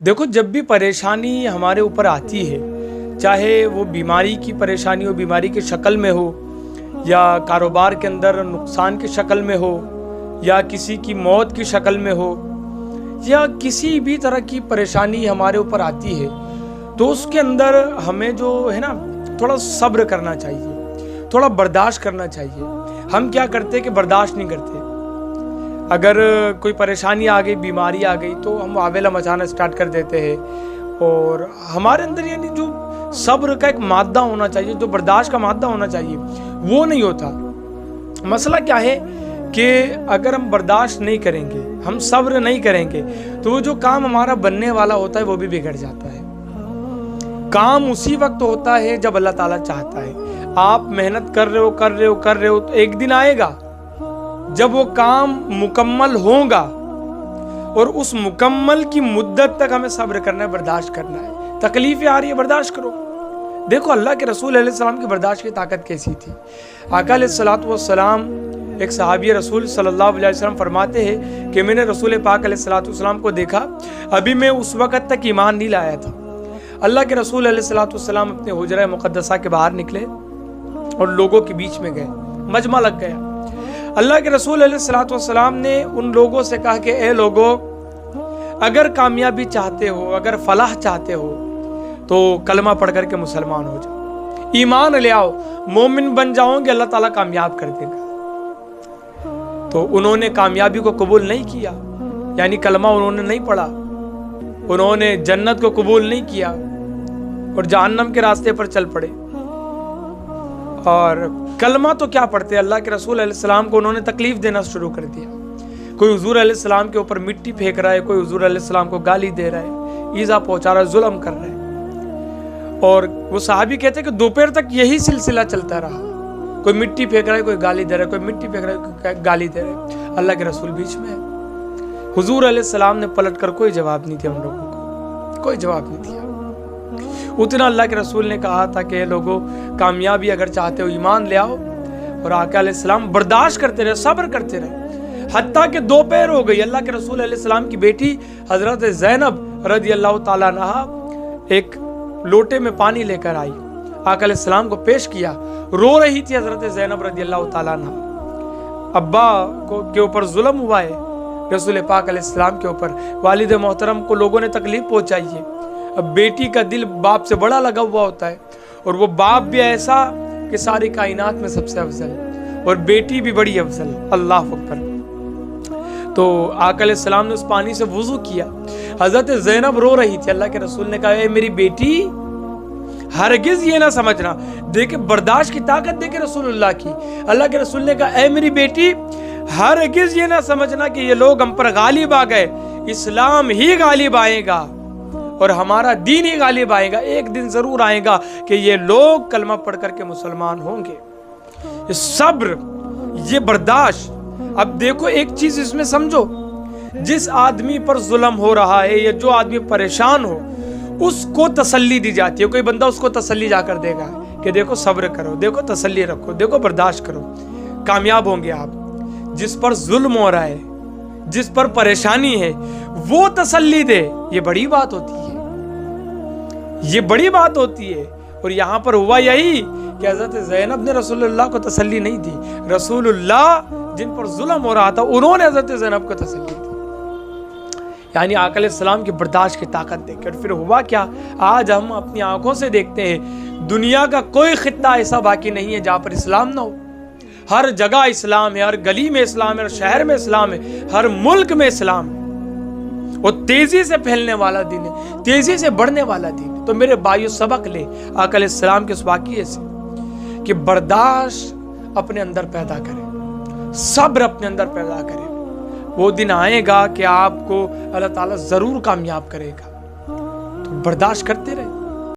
देखो, जब भी परेशानी हमारे ऊपर आती है, चाहे वो बीमारी की परेशानी हो, बीमारी की शक्ल में हो, या कारोबार के अंदर नुकसान की शक्ल में हो, या किसी की मौत की शक्ल में हो, या किसी भी तरह की परेशानी हमारे ऊपर आती है, तो उसके अंदर हमें जो है ना, थोड़ा सब्र करना चाहिए, थोड़ा बर्दाश्त करना चाहिए। हम क्या करते हैं कि बर्दाश्त नहीं करते। अगर कोई परेशानी आ गई, बीमारी आ गई, तो हम आवेला मचाना स्टार्ट कर देते हैं। और हमारे अंदर यानी जो सब्र का एक मादा होना चाहिए, जो बर्दाश्त का मादा होना चाहिए, वो नहीं होता। मसला क्या है कि अगर हम बर्दाश्त नहीं करेंगे, हम सब्र नहीं करेंगे, तो वो जो काम हमारा बनने वाला होता है वो भी बिगड़ जाता है। काम उसी वक्त होता है जब अल्लाह ताला चाहता है। आप मेहनत कर रहे हो तो एक दिन आएगा जब वो काम मुकम्मल होगा, और उस मुकम्मल की मुद्दत तक हमें सब्र करना है, बर्दाश्त करना है। तकलीफें आ रही है, बर्दाश्त करो। देखो, अल्लाह के रसूल अलैहि सलाम की बर्दाश्त की ताकत कैसी थी। आका अलैहि सलाम, एक सहाबी रसूल सल्लल्लाहु अलैहि वसल्लम फरमाते हैं कि मैंने रसूल पाक अलैहि सलाम को देखा, अभी मैं उस वक़्त तक ईमान नहीं लाया था। अल्लाह के रसूल अलैहि सलाम अपने हुजरा मुक़द्दसा के बाहर निकले और लोगों के बीच में गए, मजमा लग गया। अल्लाह के रसूल अलैहिस्सलाम ने उन लोगों से कहा कि ए लोगों, अगर कामयाबी चाहते हो, अगर फलाह चाहते हो, तो कलमा पढ़ करके मुसलमान हो जाओ, ईमान ले आओ, मोमिन बन जाओगे, अल्लाह ताला कामयाब कर देगा। तो उन्होंने कामयाबी को कबूल नहीं किया, यानी कलमा उन्होंने नहीं पढ़ा, उन्होंने जन्नत को कबूल नहीं किया और जहन्नम के रास्ते पर चल पड़े। और कलमा तो क्या पढ़ते, अल्लाह के रसूल अलैहिस्सलाम को उन्होंने तकलीफ देना शुरू कर दिया। कोई हुजूर अलैहिस्सलाम के ऊपर मिट्टी फेंक रहा है, कोई हुजूर अलैहिस्सलाम को गाली दे रहा है, ईज़ा पहुंचा रहा है, जुल्म कर रहा है। और वो सहाबी कहते हैं कि दोपहर तक यही सिलसिला चलता रहा। कोई मिट्टी फेंक रहा है, कोई गाली दे रहा है, कोई मिट्टी फेंक रहा है, कोई गाली दे रहा है। अल्लाह के रसूल बीच में है। हुजूर अलैहिस्सलाम ने पलट कर कोई जवाब नहीं दिया, उन लोगों को कोई जवाब नहीं दिया। उतना अल्लाह के रसूल ने कहा था कि लोगों, कामयाबी अगर चाहते हो, ईमान ले आओ। और आका अलैहिस्सलाम बर्दाश्त करते रहे, सब्र करते रहे, हत्ता कि दोपहर हो गई। अल्लाह के रसूल अलैहिस्सलाम की बेटी हजरत ज़ैनब रज़ी अल्लाह ताला अन्हा एक लोटे में पानी लेकर आई, आका अलैहिस्सलाम को पेश किया। रो रही थी हजरत ज़ैनब रज़ी अल्लाह ताला अन्हा। अब्बा के ऊपर जुल्म हुआ है, रसूल पाक अलैहिस्सलाम के ऊपर, वालिद मोहतरम को लोगों ने तकलीफ पहुंचाई है। अब बेटी का दिल बाप से बड़ा लगा हुआ होता है, और वो बाप भी ऐसा कि सारी कायनात में सबसे अफजल, और बेटी भी बड़ी अफजल। अल्लाह अकबर। तो आका अलैहिस्सलाम ने उस पानी से वुजू किया। हजरत ज़ैनब रो रही थी। अल्लाह के रसूल ने कहा, ए मेरी बेटी, हरगिज ये ना समझना, देखे बर्दाश्त की ताकत देखे रसूलुल्लाह की। अल्लाह के रसूल ने कहा, ए मेरी बेटी, हरगिज ये ना समझना कि ये लोग हम पर गालिब आ गए। इस्लाम ही गालिब आएगा और हमारा दीन ही गालिब आएगा। एक दिन जरूर आएगा कि ये लोग कलमा पढ़ करके मुसलमान होंगे। ये सब्र, ये बर्दाश्त। अब देखो, एक चीज इसमें समझो, जिस आदमी पर जुल्म हो रहा है या जो आदमी परेशान हो, उसको तसल्ली दी जाती है। कोई बंदा उसको तसल्ली जाकर देगा कि देखो सब्र करो, देखो तसल्ली रखो, देखो बर्दाश्त करो, कामयाब होंगे आप। जिस पर जुल्म हो रहा है, जिस पर परेशानी है, वो तसल्ली दे, ये बड़ी बात होती है, ये बड़ी बात होती है। और यहाँ पर हुआ यही कि हज़रत ज़ैनब ने रसूलुल्लाह को तसल्ली नहीं दी। रसूलुल्लाह जिन पर जुल्म हो रहा था, उन्होंने हज़रत ज़ैनब को तसल्ली दी, यानी आका अलैहिस्सलाम की बर्दाश्त की ताकत देखकर। फिर हुआ क्या, आज हम अपनी आंखों से देखते हैं, दुनिया का कोई खित्ता ऐसा बाकी नहीं है जहाँ पर इस्लाम ना हो। हर जगह इस्लाम है, हर गली में इस्लाम है, हर शहर में इस्लाम है, हर मुल्क में इस्लाम है। वो तेजी से फैलने वाला दिन है, तेजी से बढ़ने वाला दिन है। तो मेरे भाइयों, सबक ले आका अलैहिस्सलाम के इस वाक़ये से कि बर्दाश्त अपने अंदर पैदा करें, सब्र अपने अंदर पैदा करें। वो दिन आएगा कि आपको अल्लाह ताला जरूर कामयाब करेगा। तो बर्दाश्त करते रहे।